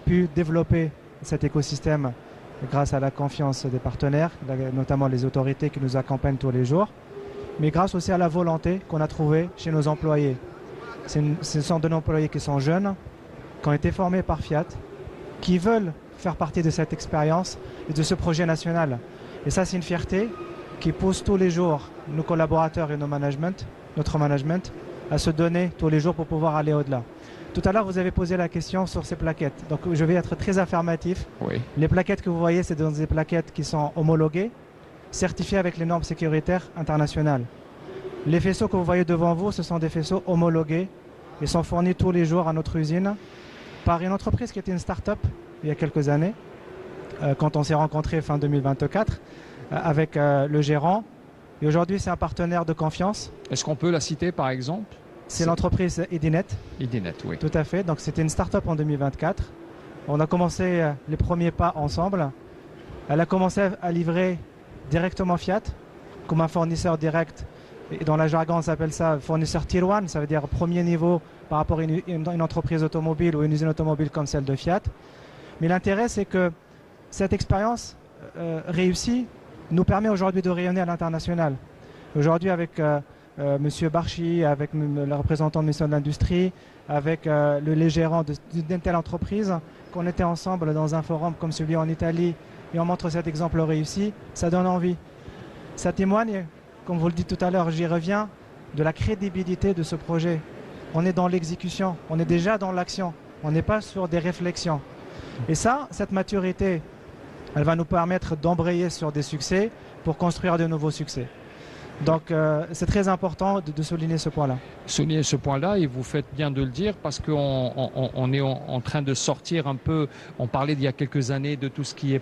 pu développer cet écosystème grâce à la confiance des partenaires, notamment les autorités qui nous accompagnent tous les jours, mais grâce aussi à la volonté qu'on a trouvée chez nos employés. Ce sont de nos employés qui sont jeunes, qui ont été formés par Fiat, qui veulent faire partie de cette expérience et de ce projet national. Et ça, c'est une fierté qui pousse tous les jours nos collaborateurs et notre management, à se donner tous les jours pour pouvoir aller au-delà. Tout à l'heure, vous avez posé la question sur ces plaquettes. Donc, je vais être très affirmatif. Oui. Les plaquettes que vous voyez, c'est des plaquettes qui sont homologuées, certifiées avec les normes sécuritaires internationales. Les faisceaux que vous voyez devant vous, ce sont des faisceaux homologués. Ils sont fournis tous les jours à notre usine par une entreprise qui était une start-up il y a quelques années, quand on s'est rencontrés fin 2024 avec le gérant. Et aujourd'hui, c'est un partenaire de confiance. Est-ce qu'on peut la citer par exemple? C'est l'entreprise Edinet. Edinet, oui. Tout à fait. Donc, c'était une start-up en 2024. On a commencé les premiers pas ensemble. Elle a commencé à livrer directement Fiat comme un fournisseur direct. Et dans la jargon, on s'appelle ça fournisseur Tier 1. Ça veut dire premier niveau par rapport à une entreprise automobile ou une usine automobile comme celle de Fiat. Mais l'intérêt, c'est que cette expérience réussie nous permet aujourd'hui de rayonner à l'international. Aujourd'hui, avec Monsieur Barchi, avec le représentant de ministère de l'Industrie, avec les gérants d'une telle entreprise, qu'on était ensemble dans un forum comme celui en Italie et on montre cet exemple réussi, ça donne envie. Ça témoigne, comme vous le dites tout à l'heure, j'y reviens, de la crédibilité de ce projet. On est dans l'exécution, on est déjà dans l'action, on n'est pas sur des réflexions. Et ça, cette maturité, elle va nous permettre d'embrayer sur des succès pour construire de nouveaux succès. Donc c'est très important de souligner ce point-là. Souligner ce point-là, et vous faites bien de le dire, parce qu'on est en train de sortir un peu, on parlait il y a quelques années de tout ce qui est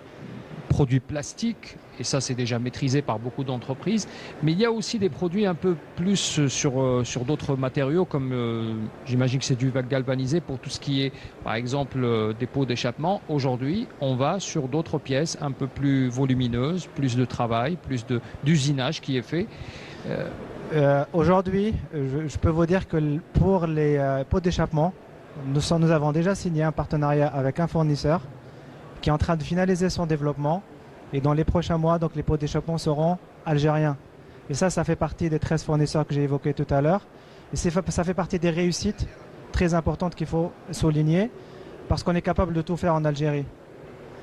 produits plastiques, et ça c'est déjà maîtrisé par beaucoup d'entreprises, mais il y a aussi des produits un peu plus sur d'autres matériaux, comme j'imagine que c'est du galvanisé pour tout ce qui est, par exemple, des pots d'échappement. Aujourd'hui, on va sur d'autres pièces un peu plus volumineuses, plus de travail, plus d'usinage qui est fait. Aujourd'hui, je peux vous dire que pour les pots d'échappement, nous avons déjà signé un partenariat avec un fournisseur qui est en train de finaliser son développement. Et dans les prochains mois, donc, les pots d'échappement seront algériens. Et ça fait partie des 13 fournisseurs que j'ai évoqués tout à l'heure. Et ça fait partie des réussites très importantes qu'il faut souligner, parce qu'on est capable de tout faire en Algérie.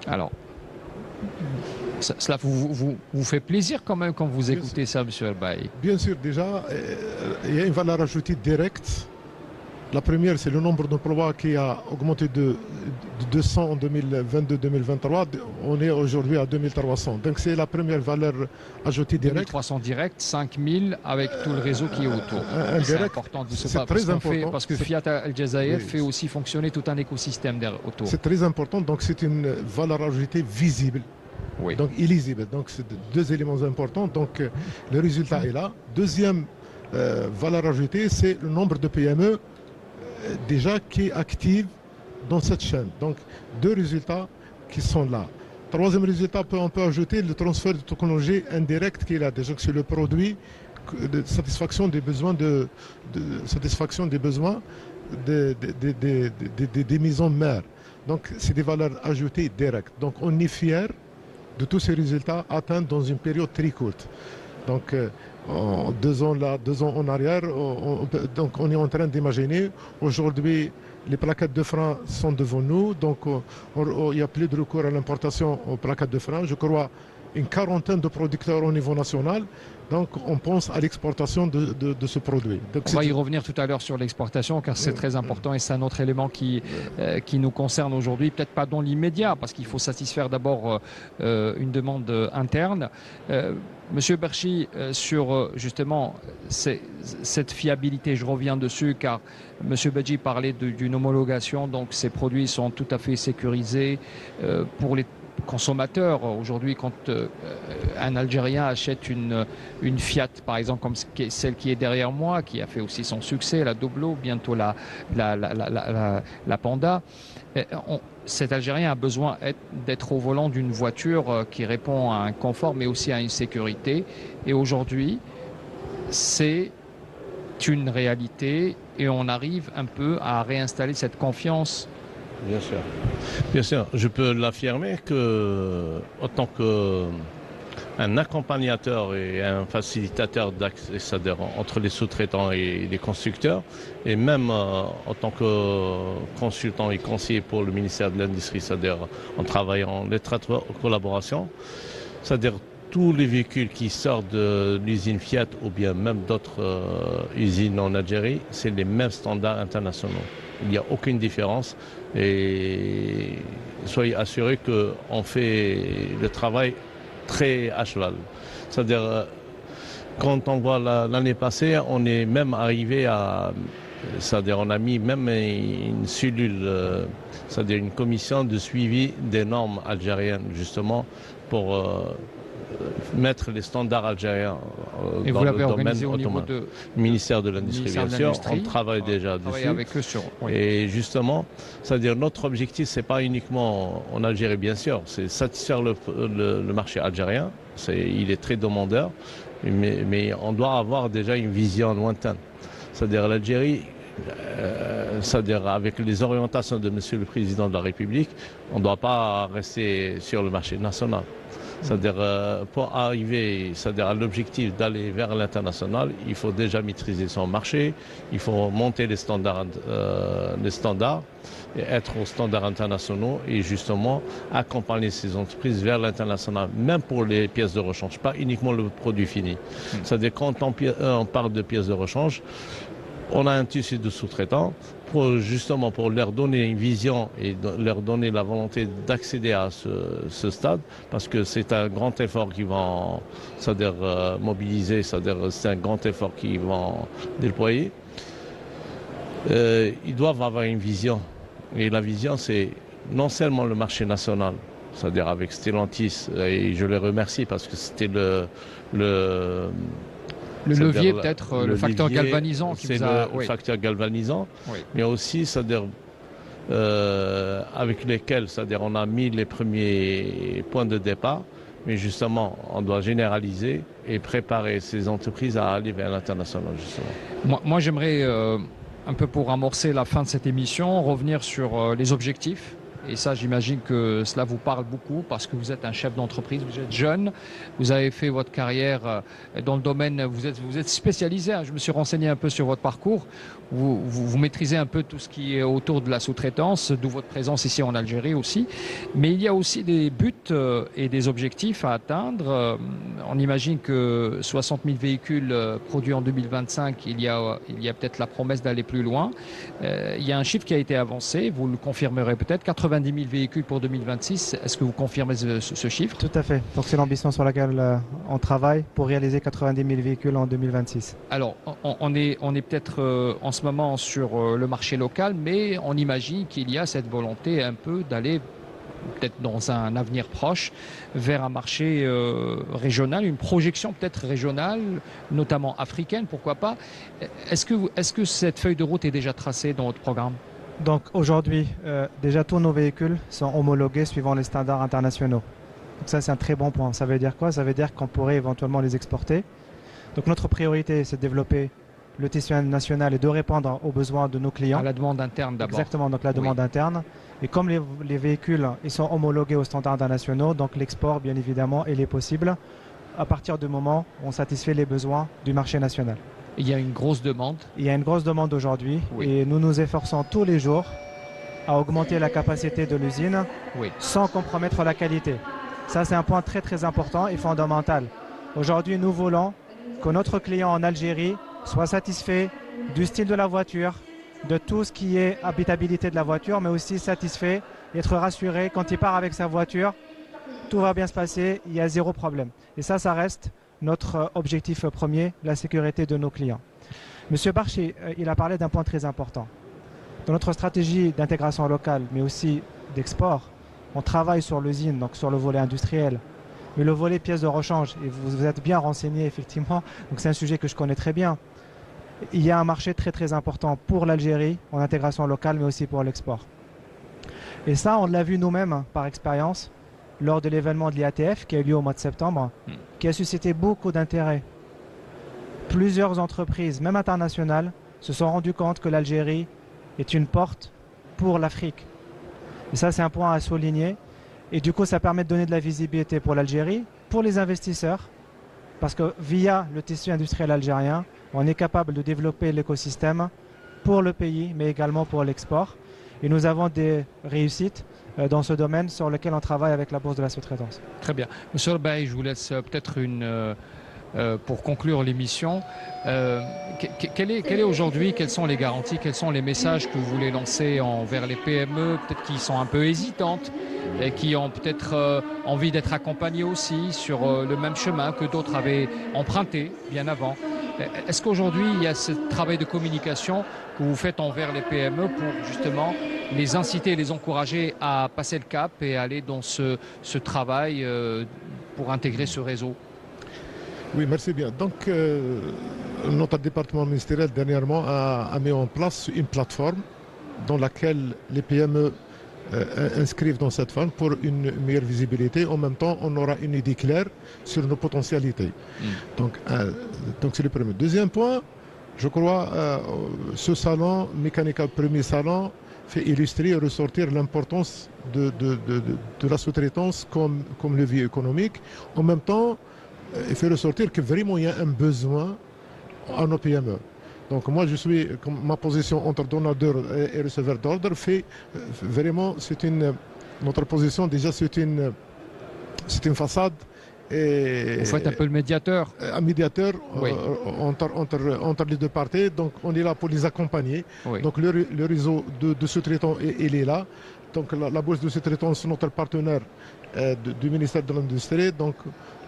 Alors, cela vous fait plaisir quand même quand vous écoutez ça, M. El-Bailly? Bien sûr, déjà, il y a une valeur ajoutée directe. La première, c'est le nombre d'emplois qui a augmenté de 200 en 2022-2023. On est aujourd'hui à 2300. Donc c'est la première valeur ajoutée directe. 2300 direct, 5000 avec tout le réseau qui est autour. C'est important de se c'est très important. Parce que Fiat Al Jazair fait aussi fonctionner tout un écosystème autour. C'est très important. Donc c'est une valeur ajoutée visible. Oui. Donc illisible. Donc c'est deux éléments importants. Donc le résultat est là. Deuxième valeur ajoutée, c'est le nombre de PME déjà qui est active dans cette chaîne. Donc, deux résultats qui sont là. Troisième résultat, on peut ajouter le transfert de technologie indirecte qui est là. Déjà que c'est le produit de satisfaction des besoins des mises en mer. Donc, c'est des valeurs ajoutées directes. Donc, on est fiers de tous ces résultats atteints dans une période très courte. Donc, 2 ans là, 2 ans en arrière, donc on est en train d'imaginer. Aujourd'hui, les plaquettes de frein sont devant nous, donc il n'y a plus de recours à l'importation aux plaquettes de frein. Je crois une quarantaine de producteurs au niveau national. Donc on pense à l'exportation de ce produit. Donc, on va y revenir tout à l'heure sur l'exportation, car c'est très important et c'est un autre élément qui nous concerne aujourd'hui. Peut-être pas dans l'immédiat, parce qu'il faut satisfaire d'abord une demande interne. Monsieur Barchi, sur justement cette fiabilité, je reviens dessus, car Monsieur Badji parlait d'une homologation, donc ces produits sont tout à fait sécurisés pour consommateurs. Aujourd'hui, quand un Algérien achète une Fiat, par exemple, comme celle qui est derrière moi, qui a fait aussi son succès, la Doblo, bientôt la Panda, cet Algérien a besoin d'être au volant d'une voiture qui répond à un confort, mais aussi à une sécurité. Et aujourd'hui, c'est une réalité et on arrive un peu à réinstaller cette confiance. Bien sûr. Bien sûr, je peux l'affirmer que, autant qu'un accompagnateur et un facilitateur d'accès, c'est-à-dire entre les sous-traitants et les constructeurs, et même en tant que consultant et conseiller pour le ministère de l'Industrie, c'est-à-dire en travaillant en étroite collaboration, c'est-à-dire tous les véhicules qui sortent de l'usine Fiat ou bien même d'autres usines en Algérie, c'est les mêmes standards internationaux. Il n'y a aucune différence et soyez assurés qu'on fait le travail très à cheval. C'est-à-dire, quand on voit l'année passée, on est même arrivé à... C'est-à-dire, on a mis même une cellule, c'est-à-dire une commission de suivi des normes algériennes, justement, pour mettre les standards algériens et dans vous le l'avez domaine organisé au niveau automobile. Ministère de l'Industrie, bien sûr, on travaille déjà dessus. Avec eux sur, oui. Et justement, c'est-à-dire notre objectif, c'est pas uniquement en Algérie, bien sûr, c'est satisfaire le marché algérien. Il est très demandeur, mais on doit avoir déjà une vision lointaine. C'est-à-dire l'Algérie, c'est-à-dire avec les orientations de Monsieur le Président de la République, on ne doit pas rester sur le marché national. C'est-à-dire pour arriver, c'est-à-dire à l'objectif d'aller vers l'international, il faut déjà maîtriser son marché, il faut monter les standards et être aux standards internationaux et justement accompagner ces entreprises vers l'international, même pour les pièces de rechange, pas uniquement le produit fini. C'est-à-dire quand on parle de pièces de rechange, on a un tissu de sous-traitants justement pour leur donner une vision et leur donner la volonté d'accéder à ce stade, parce que c'est un grand effort qu'ils vont, c'est-à-dire mobiliser, c'est-à-dire c'est un grand effort qu'ils vont déployer. Ils doivent avoir une vision. Et la vision, c'est non seulement le marché national, c'est-à-dire avec Stellantis, et je les remercie parce que c'était le levier, peut-être le facteur levier, galvanisant qui vous a... le facteur galvanisant, oui. Mais aussi, c'est-à-dire avec lesquels, c'est-à-dire on a mis les premiers points de départ, mais justement, on doit généraliser et préparer ces entreprises à aller vers l'international, justement. Moi j'aimerais, un peu pour amorcer la fin de cette émission, revenir sur les objectifs. Et ça, j'imagine que cela vous parle beaucoup parce que vous êtes un chef d'entreprise, vous êtes jeune, vous avez fait votre carrière dans le domaine, vous êtes spécialisé, hein, je me suis renseigné un peu sur votre parcours, vous maîtrisez un peu tout ce qui est autour de la sous-traitance, d'où votre présence ici en Algérie aussi. Mais il y a aussi des buts et des objectifs à atteindre. On imagine que 60 000 véhicules produits en 2025, il y a peut-être la promesse d'aller plus loin. Il y a un chiffre qui a été avancé, vous le confirmerez peut-être, 90 000 véhicules pour 2026. Est-ce que vous confirmez ce chiffre? Tout à fait. Donc c'est l'ambition sur laquelle on travaille pour réaliser 90 000 véhicules en 2026. Alors, on est peut-être en ce moment sur le marché local, mais on imagine qu'il y a cette volonté un peu d'aller peut-être dans un avenir proche vers un marché régional, une projection peut-être régionale, notamment africaine, pourquoi pas. Est-ce que cette feuille de route est déjà tracée dans votre programme? Donc aujourd'hui, déjà tous nos véhicules sont homologués suivant les standards internationaux. Donc ça c'est un très bon point. Ça veut dire quoi? Ça veut dire qu'on pourrait éventuellement les exporter. Donc notre priorité c'est de développer le tissu national et de répondre aux besoins de nos clients. À la demande interne d'abord. Exactement, donc la demande interne. Et comme les véhicules ils sont homologués aux standards internationaux, donc l'export bien évidemment il est possible à partir du moment où on satisfait les besoins du marché national. Il y a une grosse demande. Il y a une grosse demande aujourd'hui et nous nous efforçons tous les jours à augmenter la capacité de l'usine sans compromettre la qualité. Ça c'est un point très très important et fondamental. Aujourd'hui nous voulons que notre client en Algérie soit satisfait du style de la voiture, de tout ce qui est habitabilité de la voiture, mais aussi satisfait et être rassuré quand il part avec sa voiture, tout va bien se passer, il y a zéro problème. Et ça reste notre objectif premier, la sécurité de nos clients. Monsieur Barchi, il a parlé d'un point très important. Dans notre stratégie d'intégration locale, mais aussi d'export, On travaille sur l'usine, donc sur le volet industriel. Mais le volet pièces de rechange, et vous êtes bien renseigné effectivement, donc c'est un sujet que je connais très bien. Il y a un marché très très important pour l'Algérie en intégration locale, mais aussi pour l'export. Et ça, on l'a vu nous-mêmes par expérience lors de l'événement de l'IATF qui a eu lieu au mois de septembre, qui a suscité beaucoup d'intérêt. Plusieurs entreprises, même internationales, se sont rendues compte que l'Algérie est une porte pour l'Afrique. Et ça, c'est un point à souligner. Et du coup, ça permet de donner de la visibilité pour l'Algérie, pour les investisseurs, parce que via le tissu industriel algérien, on est capable de développer l'écosystème pour le pays, mais également pour l'export. Et nous avons des réussites dans ce domaine sur lequel on travaille avec la Bourse de la sous-traitance. Très bien. Monsieur Elbaï, je vous laisse peut-être pour conclure l'émission. Quelle est aujourd'hui, quelles sont les garanties, quels sont les messages que vous voulez lancer envers les PME, peut-être qui sont un peu hésitantes et qui ont peut-être envie d'être accompagnées aussi sur le même chemin que d'autres avaient emprunté bien avant? Est-ce qu'aujourd'hui, il y a ce travail de communication que vous faites envers les PME pour justement les inciter, les encourager à passer le cap et aller dans ce travail pour intégrer ce réseau? Oui, merci bien. Donc, notre département ministériel dernièrement a mis en place une plateforme dans laquelle les PME inscrivent dans cette forme pour une meilleure visibilité. En même temps, on aura une idée claire sur nos potentialités. Donc c'est le premier. Deuxième point, je crois, ce salon, Mécanica premier salon, fait illustrer et ressortir l'importance de la sous-traitance comme levier économique. En même temps, il fait ressortir que vraiment il y a un besoin à nos PME. Donc moi je suis, ma position entre donateur et receveur d'ordre fait vraiment, notre position déjà c'est une façade. Et vous faites un peu le médiateur. Un médiateur oui. entre les deux parties, donc on est là pour les accompagner. Oui. Donc le réseau de sous-traitants il est là. Donc la bourse de sous-traitants c'est notre partenaire du ministère de l'Industrie. Donc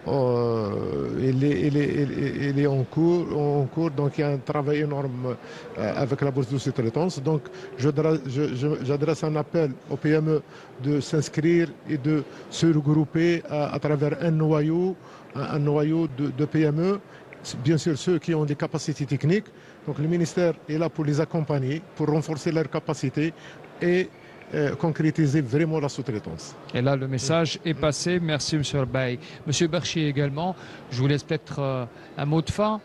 il est en cours, donc il y a un travail énorme avec la bourse de sous-traitance. Donc j'adresse un appel aux PME de s'inscrire et de se regrouper à travers un noyau de PME. Bien sûr, ceux qui ont des capacités techniques. Donc le ministère est là pour les accompagner, pour renforcer leurs capacités et concrétiser vraiment la sous-traitance. Et là, le message est passé. Merci, M. Elbaï. M. Berchi également, je vous laisse peut-être un mot de fin,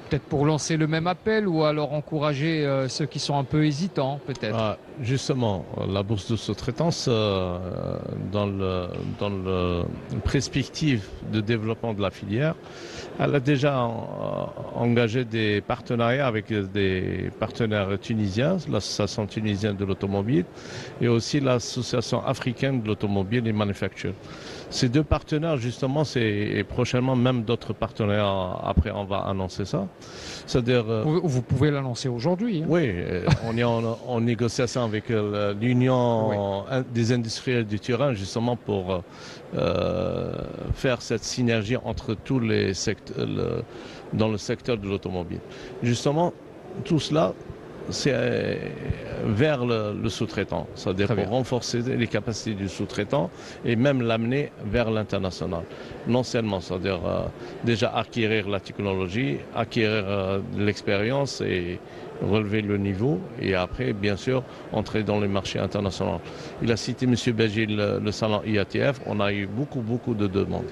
peut-être pour lancer le même appel ou alors encourager ceux qui sont un peu hésitants, peut-être. Justement, la bourse de sous-traitance, dans le perspective de développement de la filière, elle a déjà engagé des partenariats avec des partenaires tunisiens, l'association tunisienne de l'automobile et aussi l'association africaine de l'automobile et manufacture. Ces deux partenaires, justement, et prochainement même d'autres partenaires, après on va annoncer ça. C'est-à-dire, vous pouvez l'annoncer aujourd'hui. Hein. Oui, on est en négociation avec l'Union des industriels du Turin, justement pour faire cette synergie entre tous les secteurs, dans le secteur de l'automobile. Justement, tout cela, c'est vers le sous-traitant, c'est-à-dire pour renforcer les capacités du sous-traitant et même l'amener vers l'international. Non seulement, c'est-à-dire déjà acquérir la technologie, acquérir de l'expérience et relever le niveau et après, bien sûr, entrer dans les marchés internationaux. Il a cité M. Belgil le salon IATF, on a eu beaucoup de demandes.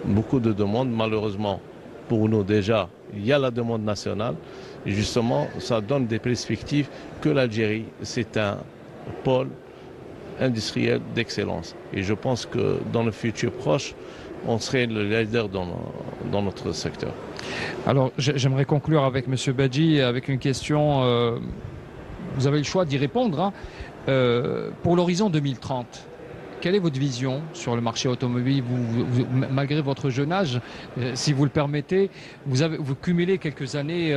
Beaucoup de demandes, malheureusement, pour nous déjà, il y a la demande nationale. Et justement, ça donne des perspectives que l'Algérie, c'est un pôle industriel d'excellence. Et je pense que dans le futur proche, on serait le leader dans notre secteur. Alors, j'aimerais conclure avec M. Badji avec une question. Vous avez le choix d'y répondre. Hein. Pour l'horizon 2030, quelle est votre vision sur le marché automobile malgré votre jeune âge, si vous le permettez, vous cumulez quelques années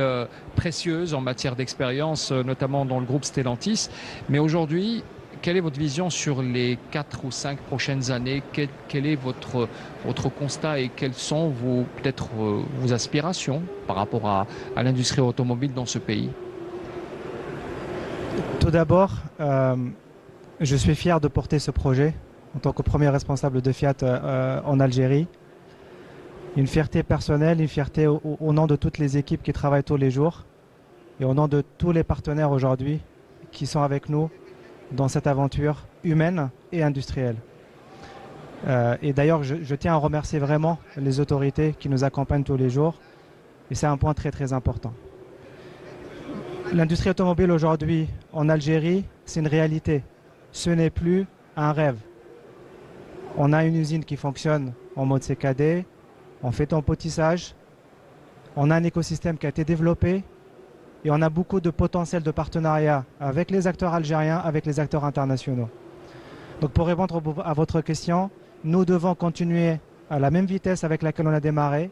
précieuses en matière d'expérience, notamment dans le groupe Stellantis. Mais aujourd'hui, quelle est votre vision sur les 4 ou 5 prochaines années? Quel est votre constat et quelles sont peut-être vos aspirations par rapport à l'industrie automobile dans ce pays? Tout d'abord, je suis fier de porter ce projet en tant que premier responsable de Fiat en Algérie. Une fierté personnelle, une fierté au nom de toutes les équipes qui travaillent tous les jours et au nom de tous les partenaires aujourd'hui qui sont avec nous dans cette aventure humaine et industrielle. Et d'ailleurs, je tiens à remercier vraiment les autorités qui nous accompagnent tous les jours. Et c'est un point très très important. L'industrie automobile aujourd'hui en Algérie, c'est une réalité. Ce n'est plus un rêve. On a une usine qui fonctionne en mode CKD, on fait tempotissage, on a un écosystème qui a été développé et on a beaucoup de potentiel de partenariat avec les acteurs algériens, avec les acteurs internationaux. Donc pour répondre à votre question, nous devons continuer à la même vitesse avec laquelle on a démarré.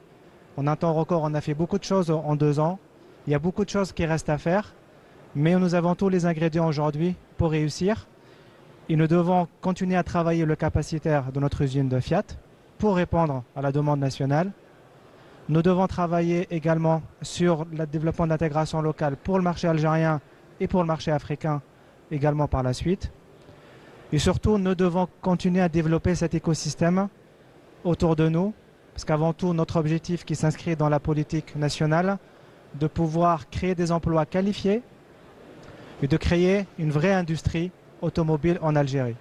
En un temps record, on a fait beaucoup de choses en 2 ans. Il y a beaucoup de choses qui restent à faire, mais nous avons tous les ingrédients aujourd'hui pour réussir. Et nous devons continuer à travailler le capacitaire de notre usine de Fiat pour répondre à la demande nationale. Nous devons travailler également sur le développement d'intégration locale pour le marché algérien et pour le marché africain également par la suite. Et surtout, nous devons continuer à développer cet écosystème autour de nous, parce qu'avant tout, notre objectif qui s'inscrit dans la politique nationale, de pouvoir créer des emplois qualifiés et de créer une vraie industrie automobile en Algérie.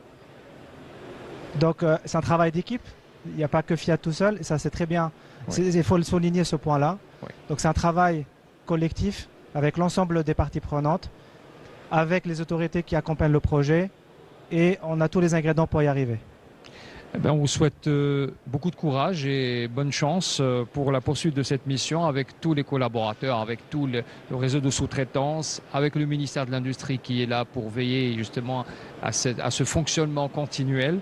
Donc c'est un travail d'équipe, il n'y a pas que Fiat tout seul, et ça c'est très bien. Oui. Il faut le souligner ce point-là. Oui. Donc c'est un travail collectif avec l'ensemble des parties prenantes, avec les autorités qui accompagnent le projet, et on a tous les ingrédients pour y arriver. Eh bien, on vous souhaite beaucoup de courage et bonne chance pour la poursuite de cette mission avec tous les collaborateurs, avec tout le réseau de sous-traitance, avec le ministère de l'Industrie qui est là pour veiller justement à ce fonctionnement continuel.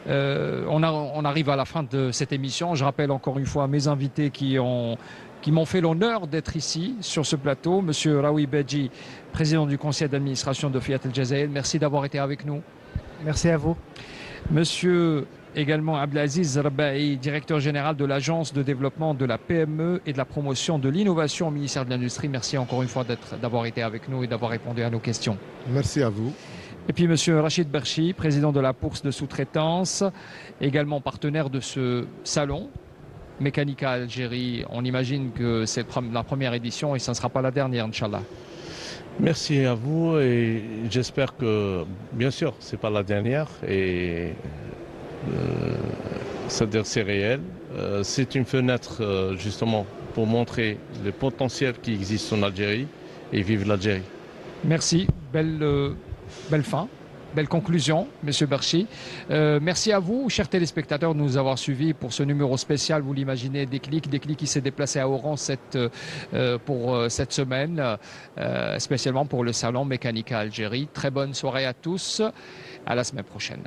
On arrive à la fin de cette émission. Je rappelle encore une fois mes invités qui m'ont fait l'honneur d'être ici sur ce plateau. Monsieur Raoui Bedji, président du conseil d'administration de Fiat El Jazair, merci d'avoir été avec nous. Merci à vous. Monsieur également Abdelaziz Rabbahi, directeur général de l'Agence de développement de la PME et de la promotion de l'innovation au ministère de l'Industrie. Merci encore une fois d'avoir été avec nous et d'avoir répondu à nos questions. Merci à vous. Et puis Monsieur Rachid Berchi, président de la bourse de sous-traitance, également partenaire de ce salon Mécanica Algérie. On imagine que c'est la première édition et ça ne sera pas la dernière, Inch'Allah. Merci à vous et j'espère que, bien sûr, ce n'est pas la dernière et c'est-à-dire c'est réel. C'est une fenêtre justement pour montrer le potentiel qui existe en Algérie et vive l'Algérie. Merci, belle fin. Belle conclusion, Monsieur Berchi. Merci à vous, chers téléspectateurs, de nous avoir suivis pour ce numéro spécial. Vous l'imaginez, Déclic qui s'est déplacé à Oran pour cette semaine, spécialement pour le salon Mécanica Algérie. Très bonne soirée à tous. À la semaine prochaine.